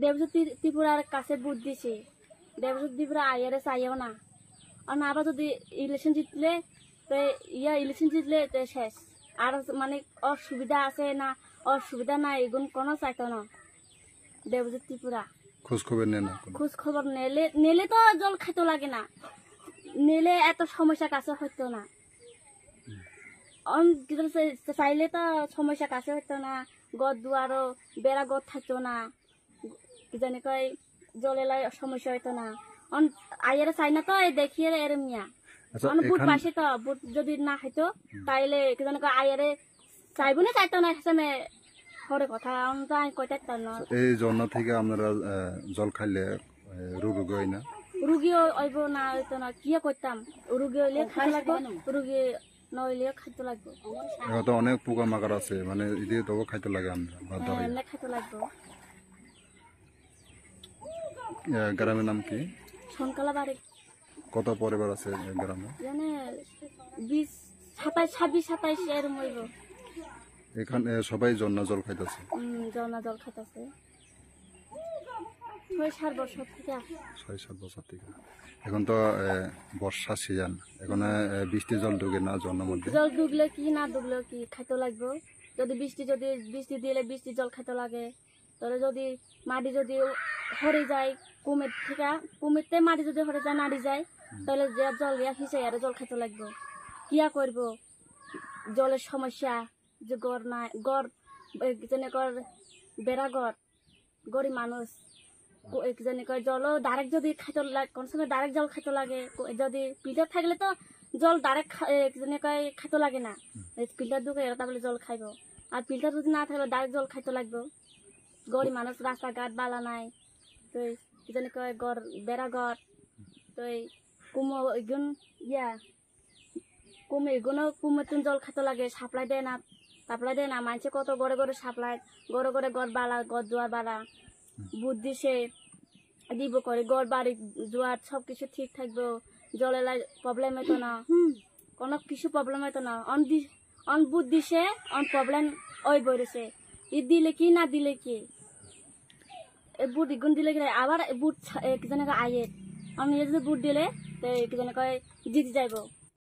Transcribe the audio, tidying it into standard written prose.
দেবজ্যোতি ত্রিপুরার কাছে বুট দিছি, দেবজ্যোতি ত্রিপুরা আইয়ারে চাইও না। আর আবার যদি ইলেকশন জিতলে তো ইলেকশন জিতলে শেষ। আর মানে অসুবিধা আছে না অসুবিধা না এগুন কোনো চাইতো না দেবজ্যোতি ত্রিপুরা। খোঁজ খবর নেয় না, খোঁজ খবর নেলে তো জল খাইতে লাগে না, নেলে এত সমস্যা কাছে হইতো না। চাইলে তো সমস্যা কাছে হইতো না, গদ দুয়ারও বেড়া গদ থাকতো না, কি জানি কয় জলেলাই সমস্যা হইতো না। আইয়ারে চাই না তো দেখিয়ে এর মিয়া বুট পাশে তো বুট যদি না খাইতো তাইলে কি জানি কয় আইয়ারে চাইবো না চাইতো না হিসাবে হরে কথা আমি কইতে না। এই ঝর্ণা থেকে আপনারা জল খাইলে রোগী হয় না? রুগী হইব না হইতো না কি করতাম, রুগী হইলে খাইতে লাগবো, রুগী নইলে খাইতে লাগবো। এখন তো অনেক পোকা মাকড় আছে, মানে এদিকে তবু খাইতে লাগে আমরা খাইতে লাগবো। গ্রামের নাম কি? শনকালা বাড়ি। কত পরিবার আছে গ্রামে? জানে 20, 27, 26, 27 এরকম হইব। এখানে সবাই ঝর্ণা জল খাইতেছে? ঝর্ণা জল খাইতেছে 6-7 বছর থেকে। 6-7 বছর থেকে। এখন তো বর্ষা সিজন, এখন বৃষ্টি জল ঢুকে না ঝর্ণার মধ্যে? জল ঢুকলে কি না ঢুকলে কি খাইতে লাগবো। যদি বৃষ্টি দিলে বৃষ্টি জল খাইতে লাগে, তাহলে যদি মাটি যদি হরে যায় কুমিরতে মাটি যদি হরে যায় নাড়ি যায় তাহলে জল হিসেবে আর জল খাইতে লাগবো। কিয়া করব, জলের সমস্যা যে গড় নাই, গড় বেড়া গরিব মানুষ জানি কয় জল ডাইরেক্ট যদি খাইতে লাগে কোন সময় ডাইরেক্ট জল খাইতে লাগে। যদি ফিল্টার থাকলে তো জল ডাইরেক্ট কয় খাইতে লাগে না, ফিল্টার ঢুকে তাহলে জল খাইব। আর ফিল্টার যদি না থাকলে ডাইরেক্ট জল খাইতে লাগবো। গরিব মানুষ রাস্তাঘাট বালা নাই, তো কি জানি কয় গড় বেড়া গড় তো কুমো এগুন কুমোর জল খাইতে লাগে। সাপ্লাই দেয় না মানছে কত গড়ে গড়ে সাপ্লাই গড়ে গড় বালা গড় দুয়ার বালা বুদ্ধি সে দিব করে গড় বাড়ি দুয়ার সবকিছু ঠিক থাকবো, জলের প্রবলেম হতো না, কোনো কিছু প্রবলেম হতো না। অন বুদ্ধি সে অন প্রবলেম ওই বইরেছে। দিলে কি না দিলে কি বুট ইগুন দিলে কি আবার বুট কি জানি আয়ের আমি যদি বুট দিলে কি জানি কয় জিতে যাইব।